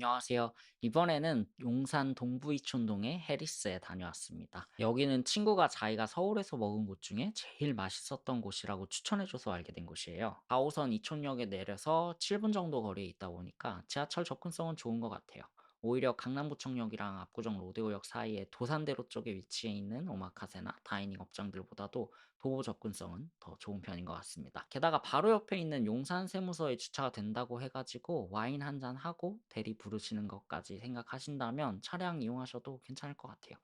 안녕하세요. 이번에는 용산 동부이촌동의 해리스에 다녀왔습니다. 여기는 친구가 자기가 서울에서 먹은 곳 중에 제일 맛있었던 곳이라고 추천해줘서 알게 된 곳이에요. 4호선 이촌역에 내려서 7분 정도 거리에 있다 보니까 지하철 접근성은 좋은 것 같아요. 오히려 강남구청역이랑 압구정 로데오역 사이에 도산대로 쪽에 위치해 있는 오마카세나 다이닝 업장들보다도 도보 접근성은 더 좋은 편인 것 같습니다. 게다가 바로 옆에 있는 용산 세무서에 주차가 된다고 해가지고 와인 한 잔 하고 대리 부르시는 것까지 생각하신다면 차량 이용하셔도 괜찮을 것 같아요.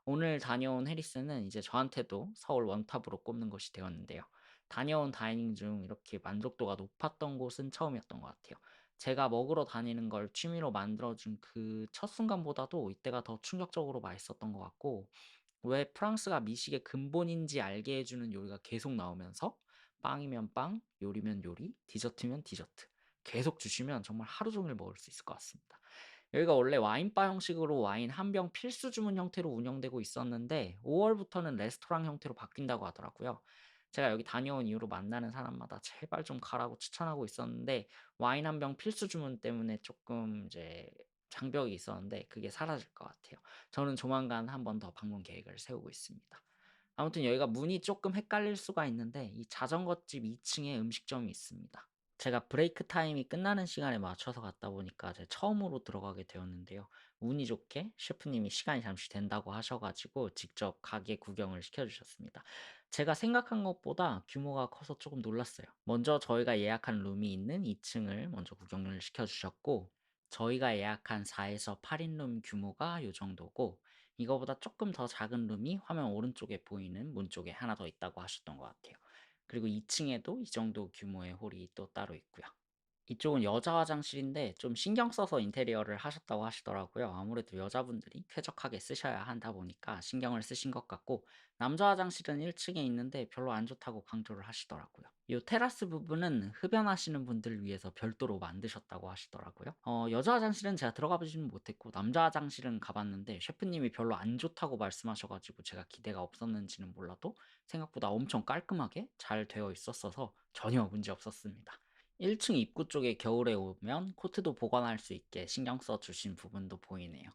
오늘 다녀온 해리스는 이제 저한테도 서울 원탑으로 꼽는 곳이 되었는데요. 다녀온 다이닝 중 이렇게 만족도가 높았던 곳은 처음이었던 것 같아요. 제가 먹으러 다니는 걸 취미로 만들어준 그 첫 순간보다도 이때가 더 충격적으로 맛있었던 것 같고, 왜 프랑스가 미식의 근본인지 알게 해주는 요리가 계속 나오면서 빵이면 빵, 요리면 요리, 디저트면 디저트 계속 주시면 정말 하루 종일 먹을 수 있을 것 같습니다. 여기가 원래 와인바 형식으로 와인 한 병 필수 주문 형태로 운영되고 있었는데 5월부터는 레스토랑 형태로 바뀐다고 하더라고요. 제가 여기 다녀온 이후로 만나는 사람마다 제발 좀 가라고 추천하고 있었는데 와인 한 병 필수 주문 때문에 조금 이제 장벽이 있었는데 그게 사라질 것 같아요. 저는 조만간 한 번 더 방문 계획을 세우고 있습니다. 아무튼 여기가 문이 조금 헷갈릴 수가 있는데 이 자전거집 2 층에 음식점이 있습니다. 제가 브레이크 타임이 끝나는 시간에 맞춰서 갔다 보니까 제 처음으로 들어가게 되었는데요. 운이 좋게 셰프님이 시간이 잠시 된다고 하셔 가지고 직접 가게 구경을 시켜 주셨습니다. 제가 생각한 것보다 규모가 커서 조금 놀랐어요. 먼저 저희가 예약한 룸이 있는 2 층을 먼저 구경을 시켜 주셨고, 저희가 예약한 4 에서 8인 룸 규모가 요 정도고, 이거보다 조금 더 작은 룸이 화면 오른쪽에 보이는 문 쪽에 하나 더 있다고 하셨던 것 같아요. 그리고 2 층에도 이 정도 규모의 홀이 또 따로 있고요. 이쪽은 여자 화장실인데 좀 신경 써서 인테리어를 하셨다고 하시더라고요. 아무래도 여자분들이 쾌적하게 쓰셔야 한다 보니까 신경을 쓰신 것 같고, 남자 화장실은 1 층에 있는데 별로 안 좋다고 강조를 하시더라고요. 요 테라스 부분은 흡연하시는 분들을 위해서 별도로 만드셨다고 하시더라고요. 여자 화장실은 제가 들어가 보지는 못했고 남자 화장실은 가 봤는데 셰프님이 별로 안 좋다고 말씀하셔 가지고 제가 기대가 없었는지는 몰라도 생각보다 엄청 깔끔하게 잘 되어 있었어서 전혀 문제 없었습니다. 1층 입구 쪽에 겨울에 오면 코트도 보관할 수 있게 신경 써 주신 부분도 보이네요.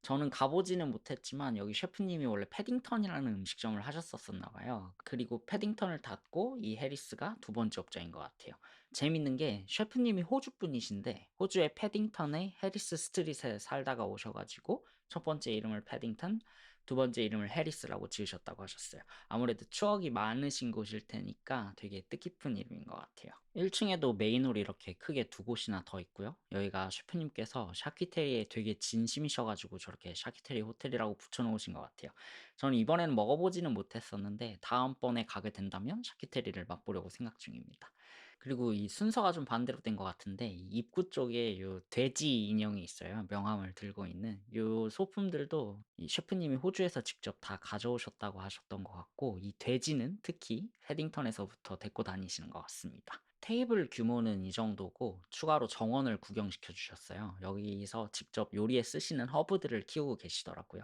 저는 가보지는 못했지만 여기 셰프님이 원래 패딩턴이라는 음식점을 하셨었었나 봐요. 그리고 패딩턴을 닫고 이 해리스가 두 번째 업자인 것 같아요. 재밌는 게 셰프님이 호주 분이신데 호주의 패딩턴의 해리스 스트릿에 살다가 오셔가지고 첫 번째 이름을 패딩턴, 두 번째 이름을 해리스라고 지으셨다고 하셨어요. 아무래도 추억이 많으신 곳일 테니까 되게 뜻깊은 이름인 것 같아요. 1 층에도 메인홀이 이렇게 크게 두 곳이나 더 있고요. 여기가 셰프님께서 샤키테리에 되게 진심이셔 가지고 저렇게 샤키테리 호텔이라고 붙여 놓으신 것 같아요. 저는 이번에는 먹어 보지는 못했었는데 다음번에 가게 된다면 샤키테리를 맛보려고 생각 중입니다. 그리고 이 순서가 좀 반대로 된 것 같은데 이 입구 쪽에 요 돼지 인형이 있어요. 명함을 들고 있는. 요 소품들도 이 셰프님이 호주에서 직접 다 가져오셨다고 하셨던 것 같고 이 돼지는 특히 패딩턴에서부터 데리고 다니시는 것 같습니다. 테이블 규모는 이 정도고 추가로 정원을 구경시켜 주셨어요. 여기서 직접 요리에 쓰시는 허브들을 키우고 계시더라고요.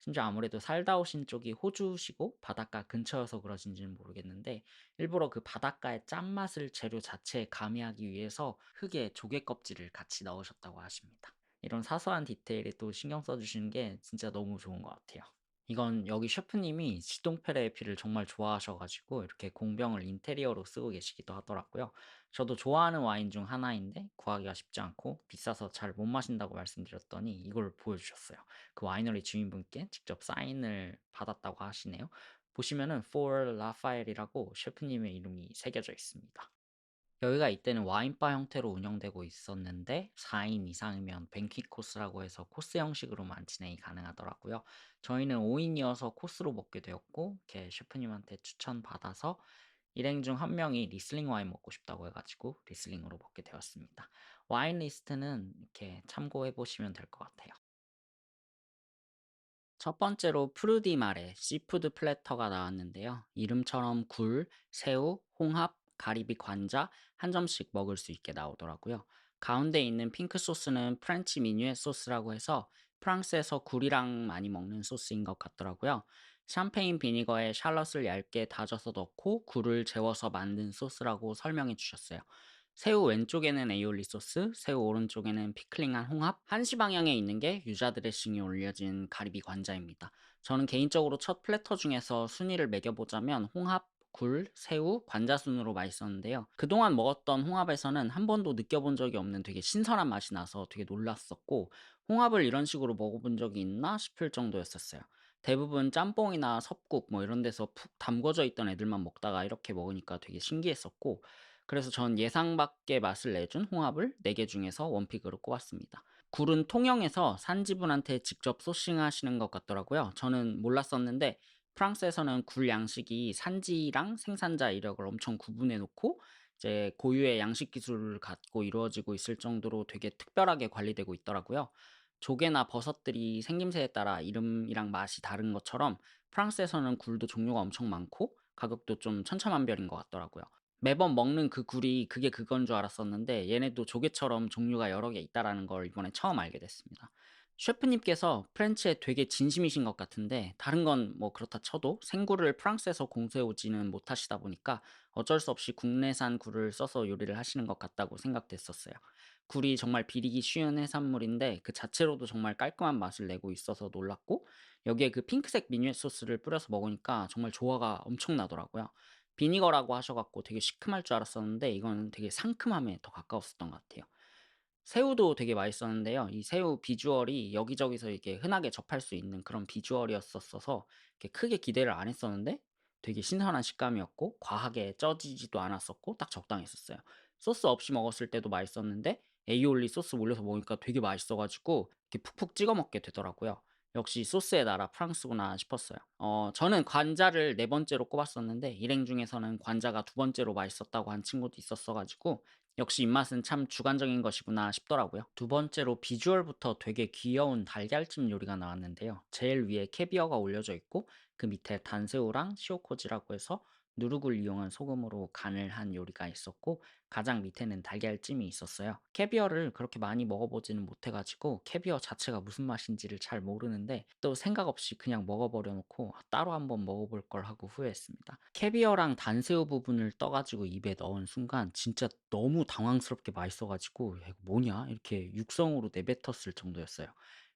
심지어 아무래도 살다 오신 쪽이 호주시고 바닷가 근처여서 그러신지는 모르겠는데 일부러 그 바닷가의 짠맛을 재료 자체에 가미하기 위해서 흙에 조개 껍질을 같이 넣으셨다고 하십니다. 이런 사소한 디테일에 또 신경 써 주시는 게 진짜 너무 좋은 것 같아요. 이건 여기 셰프님이 지동페레피를 정말 좋아하셔 가지고 이렇게 공병을 인테리어로 쓰고 계시기도 하더라고요. 저도 좋아하는 와인 중 하나인데 구하기가 쉽지 않고 비싸서 잘 못 마신다고 말씀드렸더니 이걸 보여주셨어요. 그 와이너리 주인분께 직접 사인을 받았다고 하시네요. 보시면은 For Raphael이라고 셰프님의 이름이 새겨져 있습니다. 여기가 이때는 와인바 형태로 운영되고 있었는데 4인 이상이면 뱅퀴 코스라고 해서 코스 형식으로만 진행이 가능하더라고요. 저희는 5 인이어서 코스로 먹게 되었고 이렇게 셰프님한테 추천받아서 일행 중 한 명이 리슬링 와인 먹고 싶다고 해 가지고 리슬링으로 먹게 되었습니다. 와인 리스트는 이렇게 참고해 보시면 될 것 같아요. 첫 번째로 푸르디 말의 시푸드 플래터가 나왔는데요. 이름처럼 굴, 새우, 홍합, 가리비 관자 한 점씩 먹을 수 있게 나오더라고요. 가운데 있는 핑크 소스는 프렌치 미뉴엣 소스라고 해서 프랑스에서 굴이랑 많이 먹는 소스인 것 같더라고요. 샴페인 비니거에 샬럿을 얇게 다져서 넣고 굴을 재워서 만든 소스라고 설명해 주셨어요. 새우 왼쪽에는 에이올리 소스, 새우 오른쪽에는 피클링한 홍합, 한시 방향에 있는 게 유자 드레싱이 올려진 가리비 관자입니다. 저는 개인적으로 첫 플래터 중에서 순위를 매겨보자면 홍합, 굴, 새우, 관자 순으로 맛있었는데요. 그동안 먹었던 홍합에서는 한 번도 느껴본 적이 없는 되게 신선한 맛이 나서 되게 놀랐었고, 홍합을 이런 식으로 먹어본 적이 있나 싶을 정도였었어요. 대부분 짬뽕이나 섭국 뭐 이런 데서 푹 담궈져 있던 애들만 먹다가 이렇게 먹으니까 되게 신기했었고, 그래서 전 예상 밖의 맛을 내준 홍합을 4개 중에서 원픽으로 꼽았습니다. 굴은 통영에서 산지분한테 직접 소싱하시는 것 같더라고요. 저는 몰랐었는데 프랑스에서는 굴 양식이 산지랑 생산자 이력을 엄청 구분해 놓고 이제 고유의 양식 기술을 갖고 이루어지고 있을 정도로 되게 특별하게 관리되고 있더라고요. 조개나 버섯들이 생김새에 따라 이름이랑 맛이 다른 것처럼 프랑스에서는 굴도 종류가 엄청 많고 가격도 좀 천차만별인 것 같더라고요. 매번 먹는 그 굴이 그게 그건 줄 알았었는데 얘네도 조개처럼 종류가 여러 개 있다라는 걸 이번에 처음 알게 됐습니다. 셰프님께서 프렌치에 되게 진심이신 것 같은데 다른 건 뭐 그렇다 쳐도 생굴을 프랑스에서 공수해 오지는 못하시다 보니까 어쩔 수 없이 국내산 굴을 써서 요리를 하시는 것 같다고 생각됐었어요. 굴이 정말 비리기 쉬운 해산물인데 그 자체로도 정말 깔끔한 맛을 내고 있어서 놀랐고 여기에 그 핑크색 미니엣 소스를 뿌려서 먹으니까 정말 조화가 엄청나더라고요. 비니거라고 하셔 갖고 되게 시큼할 줄 알았었는데 이건 되게 상큼함에 더 가까웠었던 것 같아요. 새우도 되게 맛있었는데요. 이 새우 비주얼이 여기저기서 이렇게 흔하게 접할 수 있는 그런 비주얼이었었어서 이렇게 크게 기대를 안 했었는데 되게 신선한 식감이었고 과하게 쪄지지도 않았었고 딱 적당했었어요. 소스 없이 먹었을 때도 맛있었는데 에이올리 소스 올려서 먹으니까 되게 맛있어 가지고 이렇게 푹푹 찍어 먹게 되더라고요. 역시 소스의 나라 프랑스구나 싶었어요. 저는 관자를 네 번째로 꼽았었는데 일행 중에서는 관자가 두 번째로 맛있었다고 한 친구도 있었어 가지고 역시 입맛은 참 주관적인 것이구나 싶더라고요. 두 번째로 비주얼부터 되게 귀여운 달걀찜 요리가 나왔는데요. 제일 위에 캐비어가 올려져 있고 그 밑에 단새우랑 시오코지라고 해서 누룩을 이용한 소금으로 간을 한 요리가 있었고 가장 밑에는 달걀찜이 있었어요. 캐비어를 그렇게 많이 먹어보지는 못해가지고 캐비어 자체가 무슨 맛인지를 잘 모르는데 또 생각 없이 그냥 먹어버려 놓고 따로 한번 먹어볼 걸 하고 후회했습니다. 캐비어랑 단새우 부분을 떠가지고 입에 넣은 순간 진짜 너무 당황스럽게 맛있어가지고 야, 이거 뭐냐 이렇게 육성으로 내뱉었을 정도였어요.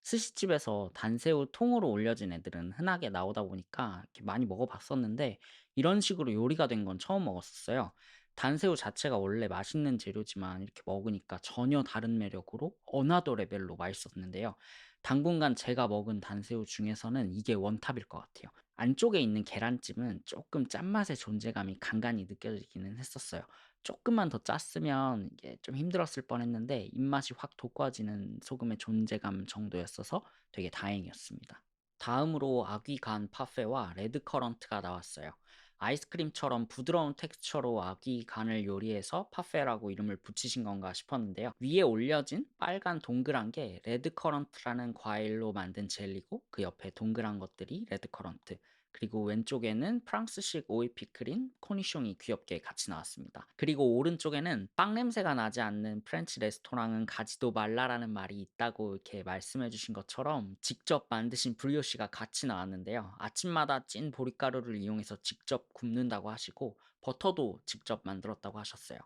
스시집에서 단새우 통으로 올려진 애들은 흔하게 나오다 보니까 이렇게 많이 먹어봤었는데 이런 식으로 요리가 된 건 처음 먹었었어요. 단새우 자체가 원래 맛있는 재료지만 이렇게 먹으니까 전혀 다른 매력으로 어나더 레벨로 맛있었는데요. 당분간 제가 먹은 단새우 중에서는 이게 원탑일 것 같아요. 안쪽에 있는 계란찜은 조금 짠맛의 존재감이 간간히 느껴지기는 했었어요. 조금만 더 짰으면 이게 좀 힘들었을 뻔했는데 입맛이 확 돋궈지는 소금의 존재감 정도였어서 되게 다행이었습니다. 다음으로 아귀 간 파페와 레드 커런트가 나왔어요. 아이스크림처럼 부드러운 텍스처로 아귀 간을 요리해서 파페라고 이름을 붙이신 건가 싶었는데요. 위에 올려진 빨간 동그란 게 레드 커런트라는 과일로 만든 젤리고 그 옆에 동그란 것들이 레드 커런트. 그리고 왼쪽에는 프랑스식 오이 피클인 코니숑이 귀엽게 같이 나왔습니다. 그리고 오른쪽에는 빵 냄새가 나지 않는 프렌치 레스토랑은 가지도 말라라는 말이 있다고 이렇게 말씀해 주신 것처럼 직접 만드신 브리오시가 같이 나왔는데요. 아침마다 찐 보리가루를 이용해서 직접 굽는다고 하시고 버터도 직접 만들었다고 하셨어요.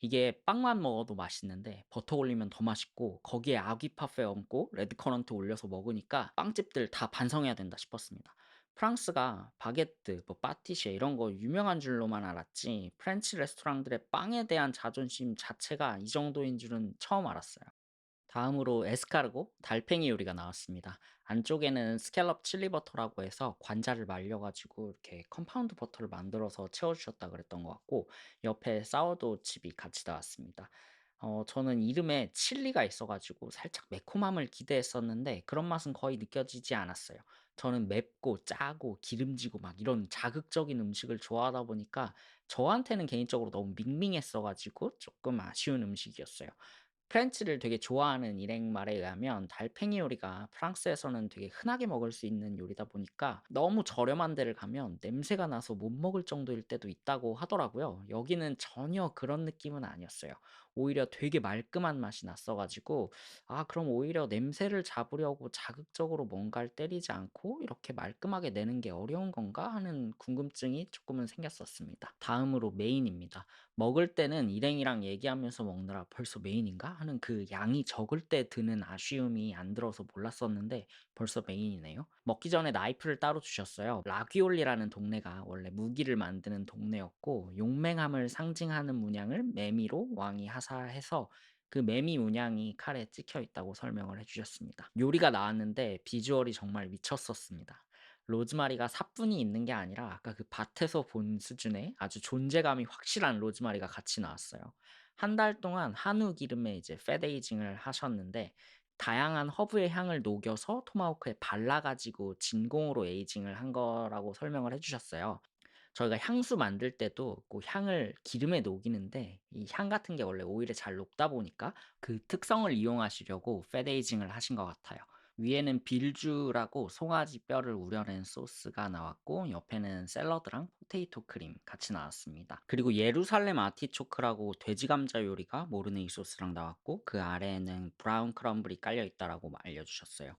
이게 빵만 먹어도 맛있는데 버터 올리면 더 맛있고 거기에 아귀 파페 얹고 레드 커런트 올려서 먹으니까 빵집들 다 반성해야 된다 싶었습니다. 프랑스가 바게트, 뭐 파티시에 이런 거 유명한 줄로만 알았지 프렌치 레스토랑들의 빵에 대한 자존심 자체가 이 정도인 줄은 처음 알았어요. 다음으로 에스카르고 달팽이 요리가 나왔습니다. 안쪽에는 스캘럽 칠리 버터라고 해서 관자를 말려가지고 이렇게 컴파운드 버터를 만들어서 채워주셨다 그랬던 것 같고 옆에 사워도우 칩이 같이 나왔습니다. 저는 이름에 칠리가 있어가지고 살짝 매콤함을 기대했었는데 그런 맛은 거의 느껴지지 않았어요. 저는 맵고 짜고 기름지고 막 이런 자극적인 음식을 좋아하다 보니까 저한테는 개인적으로 너무 밍밍했어가지고 조금 아쉬운 음식이었어요. 프렌치를 되게 좋아하는 일행 말에 의하면 달팽이 요리가 프랑스에서는 되게 흔하게 먹을 수 있는 요리다 보니까 너무 저렴한 데를 가면 냄새가 나서 못 먹을 정도일 때도 있다고 하더라고요. 여기는 전혀 그런 느낌은 아니었어요. 오히려 되게 말끔한 맛이 났어 가지고 '아 그럼 오히려 냄새를 잡으려고 자극적으로 뭔가를 때리지 않고 이렇게 말끔하게 내는 게 어려운 건가?' 하는 궁금증이 쪼끔은 생겼었습니다. 다음으로 메인입니다. 먹을 때는 일행이랑 얘기하면서 먹느라 '벌써 메인인가?' 하는 그 양이 적을 때 드는 아쉬움이 안 들어서 몰랐었는데 벌써 메인이네요. 먹기 전에 나이프를 따로 주셨어요. 라귀올리라는 동네가 원래 무기를 만드는 동네였고 용맹함을 상징하는 문양을 매미로 왕이 하사해서 그 매미 문양이 칼에 찍혀 있다고 설명을 해 주셨습니다. 요리가 나왔는데 비주얼이 정말 미쳤었습니다. 로즈마리가 사뿐히 있는 게 아니라 아까 그 밭에서 본 수준의 아주 존재감이 확실한 로즈마리가 같이 나왔어요. 한 달 동안 한우 기름에 이제 패드 에이징을 하셨는데 다양한 허브의 향을 녹여서 토마호크에 발라 가지고 진공으로 에이징을 한 거라고 설명을 해 주셨어요. 저희가 향수 만들 때도 그 향을 기름에 녹이는데 이 향 같은 게 원래 오일에 잘 녹다 보니까 그 특성을 이용하시려고 패드 에이징을 하신 것 같아요. 위에는 빌주라고 송아지 뼈를 우려낸 소스가 나왔고 옆에는 샐러드랑 포테이토 크림 같이 나왔습니다. 그리고 예루살렘 아티초크라고 돼지 감자 요리가 모르네이 소스랑 나왔고 그 아래에는 브라운 크럼블이 깔려 있다라고 알려주셨어요.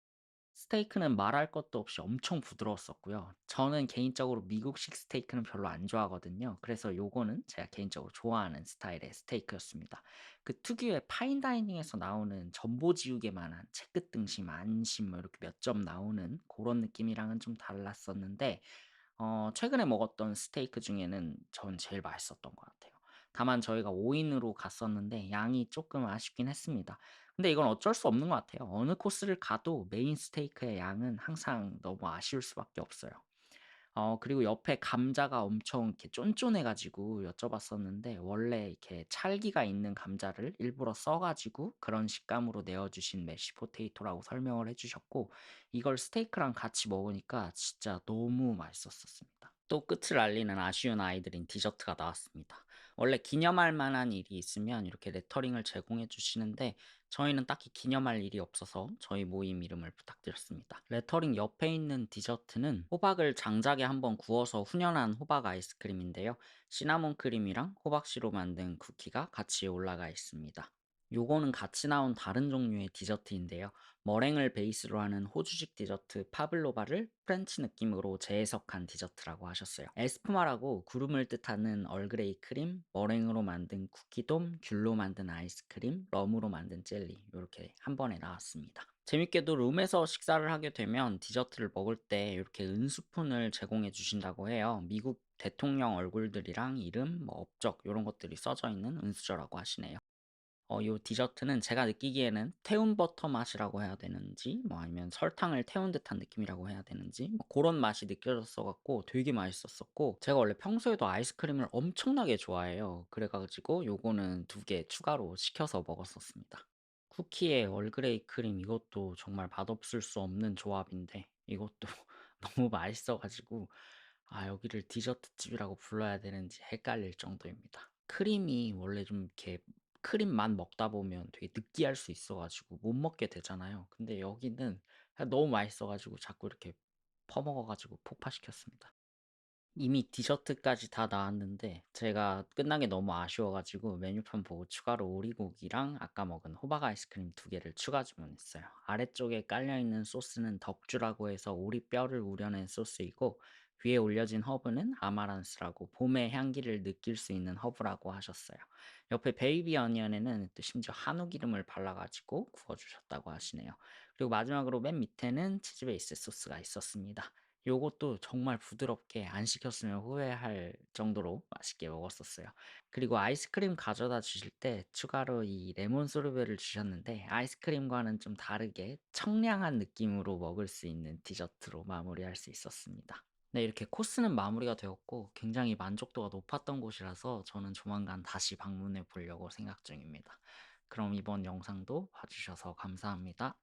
스테이크는 말할 것도 없이 엄청 부드러웠었고요. 저는 개인적으로 미국식 스테이크는 별로 안 좋아하거든요. 그래서 요거는 제가 개인적으로 좋아하는 스타일의 스테이크였습니다. 그 특유의 파인 다이닝에서 나오는 전보지우개만한 채끝 등심, 안심 뭐 이렇게 몇 점 나오는 그런 느낌이랑은 좀 달랐었는데 최근에 먹었던 스테이크 중에는 전 제일 맛있었던 것 같아요. 다만 저희가 5 인으로 갔었는데 양이 쪼끔 아쉽긴 했습니다. 근데 이건 어쩔 수 없는 것 같아요. 어느 코스를 가도 메인 스테이크의 양은 항상 너무 아쉬울 수밖에 없어요. 그리고 옆에 감자가 엄청 이렇게 쫀쫀해 가지고 여쭤봤었는데 원래 이렇게 찰기가 있는 감자를 일부러 써 가지고 그런 식감으로 내어 주신 메쉬 포테이토라고 설명을 해 주셨고 이걸 스테이크랑 같이 먹으니까 진짜 너무 맛있었었습니다. 또 끝을 알리는 아쉬운 아이들인 디저트가 나왔습니다. 원래 기념할 만한 일이 있으면 이렇게 레터링을 제공해 주시는데 저희는 딱히 기념할 일이 없어서 저희 모임 이름을 부탁드렸습니다. 레터링 옆에 있는 디저트는 호박을 장작에 한번 구워서 훈연한 호박 아이스크림인데요. 시나몬 크림이랑 호박씨로 만든 쿠키가 같이 올라가 있습니다. 요거는 같이 나온 다른 종류의 디저트인데요. 머랭을 베이스로 하는 호주식 디저트 파블로바를 프렌치 느낌으로 재해석한 디저트라고 하셨어요. 에스푸마라고 구름을 뜻하는 얼그레이 크림, 머랭으로 만든 쿠키돔, 귤로 만든 아이스크림, 럼으로 만든 젤리 이렇게 한 번에 나왔습니다. 재밌게도 룸에서 식사를 하게 되면 디저트를 먹을 때 이렇게 은스푼을 제공해 주신다고 해요. 미국 대통령 얼굴들이랑 이름, 뭐 업적 이런 것들이 써져 있는 은수저라고 하시네요. 요 디저트는 제가 느끼기에는 태운 버터 맛이라고 해야 되는지 뭐 아니면 설탕을 태운 듯한 느낌이라고 해야 되는지 뭐 고런 맛이 느껴졌어 갖고 되게 맛있었었고 제가 원래 평소에도 아이스크림을 엄청나게 좋아해요. 그래 가지고 요거는 2개 추가로 시켜서 먹었었습니다. 쿠키에 얼그레이 크림 이것도 정말 맛없을 수 없는 조합인데 이것도 너무 맛있어 가지고 여기를 디저트집이라고 불러야 되는지 헷갈릴 정도입니다. 크림이 원래 좀 이렇게 크림만 먹다 보면 되게 느끼할 수 있어 가지고 못 먹게 되잖아요. 근데 여기는 그냥 너무 맛있어 가지고 자꾸 이렇게 퍼먹어 가지고 폭파시켰습니다. 이미 디저트까지 다 나왔는데 제가 끝난 게 너무 아쉬워 가지고 메뉴판 보고 추가로 오리고기랑 아까 먹은 호박 아이스크림 2 개를 추가 주문했어요. 아래쪽에 깔려 있는 소스는 덕주라고 해서 오리뼈를 우려낸 소스이고 위에 올려진 허브는 아마란스라고 봄의 향기를 느낄 수 있는 허브라고 하셨어요. 옆에 베이비 어니언에는 또 심지어 한우 기름을 발라 가지고 구워 주셨다고 하시네요. 그리고 마지막으로 맨 밑에는 치즈 베이스 소스가 있었습니다. 요것도 정말 부드럽게 안 시켰으면 후회할 정도로 맛있게 먹었었어요. 그리고 아이스크림 가져다 주실 때 추가로 이 레몬 소르베를 주셨는데 아이스크림과는 좀 다르게 청량한 느낌으로 먹을 수 있는 디저트로 마무리할 수 있었습니다. 네, 이렇게 코스는 마무리가 되었고 굉장히 만족도가 높았던 곳이라서 저는 조만간 다시 방문해 보려고 생각 중입니다. 그럼 이번 영상도 봐주셔서 감사합니다.